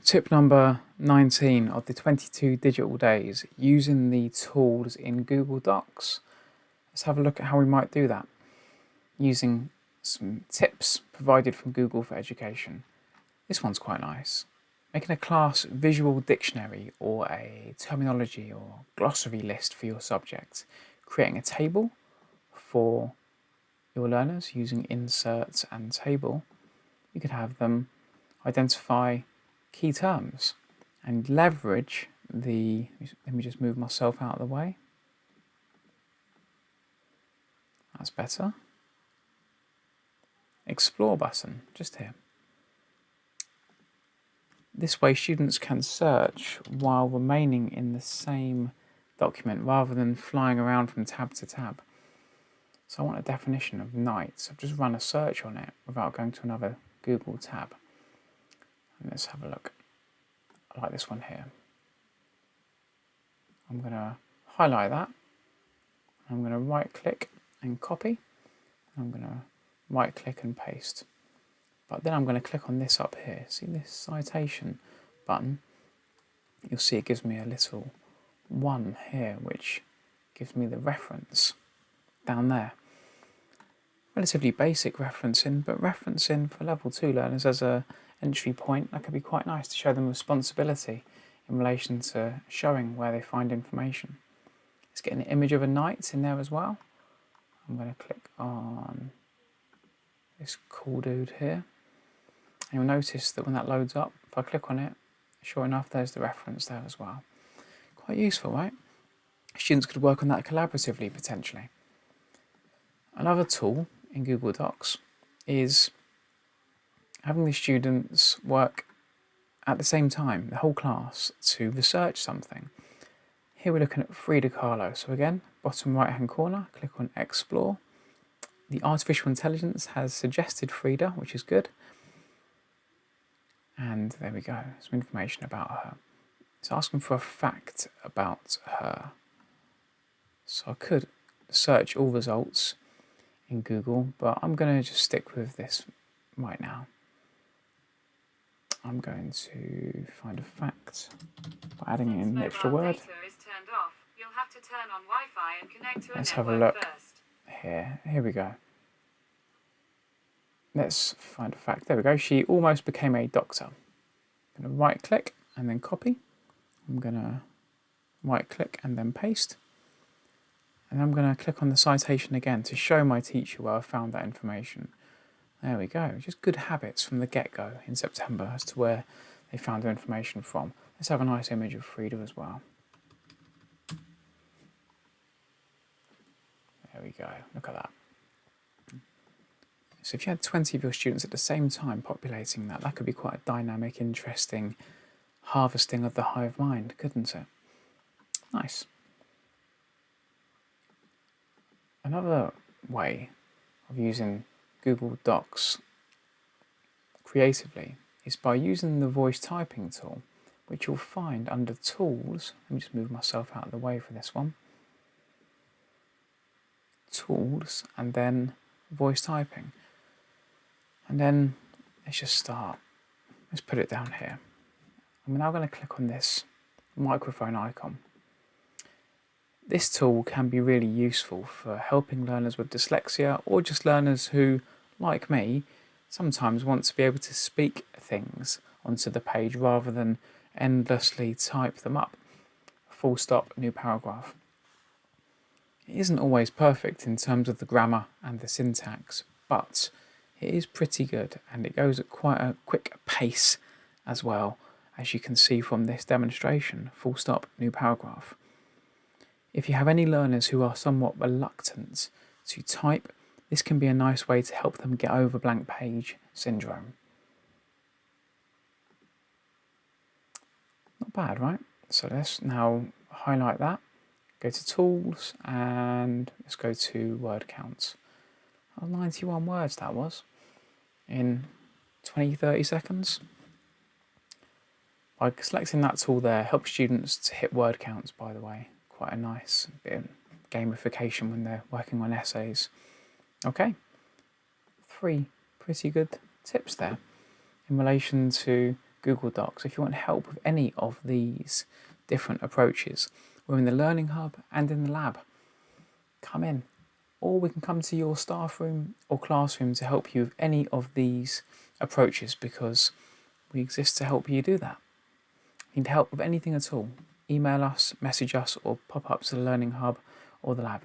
Tip number 19 of the 22 digital days, using the tools in Google Docs. Let's have a look at how we might do that, using some tips provided from Google for Education. This one's quite nice. Making a class visual dictionary or a terminology or glossary list for your subject. Creating a table for your learners using insert and table. You could have them identify key terms and leverage the, let me just move myself out of the way. That's better. Explore button, just here. This way students can search while remaining in the same document rather than flying around from tab to tab. So I want a definition of night, so I've just run a search on it without going to another Google tab. And let's have a look. I like this one here. I'm going to highlight that. I'm going to right click and copy. I'm going to right click and paste. But then I'm going to click on this up here. See this citation button? You'll see it gives me a little 1 here, which gives me the reference down there. Relatively basic referencing, but referencing for level 2 learners as a entry point, that could be quite nice to show them responsibility in relation to showing where they find information. Let's get an image of a knight in there as well. I'm going to click on this cool dude here. And you'll notice that when that loads up, if I click on it, sure enough, there's the reference there as well. Quite useful, right? Students could work on that collaboratively, potentially. Another tool in Google Docs is having the students work at the same time, the whole class, to research something. Here we're looking at Frida Kahlo. So again, bottom right hand corner, click on Explore. The artificial intelligence has suggested Frida, which is good. And there we go, some information about her. It's asking for a fact about her. So I could search all results in Google, but I'm going to just stick with this right now. I'm going to find a fact by adding in an extra word. Let's have a look here. Here we go. Let's find a fact. There we go. She almost became a doctor. I'm going to right click and then copy. I'm going to right click and then paste. And I'm going to click on the citation again to show my teacher where I found that information. There we go. Just good habits from the get-go in September as to where they found their information from. Let's have a nice image of Frida as well. There we go. Look at that. So if you had 20 of your students at the same time populating that, that could be quite a dynamic, interesting harvesting of the hive mind, couldn't it? Nice. Another way of using Google Docs creatively is by using the voice typing tool, which you'll find under Tools. Let me just move myself out of the way for this one. Tools, and then voice typing. And then let's just start. Let's put it down here. I'm now going to click on this microphone icon. This tool can be really useful for helping learners with dyslexia or just learners who, like me, sometimes want to be able to speak things onto the page rather than endlessly type them up. Full stop, new paragraph. It isn't always perfect in terms of the grammar and the syntax, but it is pretty good and it goes at quite a quick pace as well, as you can see from this demonstration. Full stop, new paragraph. If you have any learners who are somewhat reluctant to type, this can be a nice way to help them get over blank page syndrome. Not bad, right? So let's now highlight that, go to Tools, and let's go to word counts. Oh, 91 words that was, in 20-30 seconds. By selecting that tool there, helps students to hit word counts, by the way. Quite a nice bit of gamification when they're working on essays. Okay, 3 pretty good tips there in relation to Google Docs. If you want help with any of these different approaches, we're in the Learning Hub and in the lab. Come in. Or we can come to your staff room or classroom to help you with any of these approaches, because we exist to help you do that. Need help with anything at all, email us, message us, or pop up to the Learning Hub or the lab.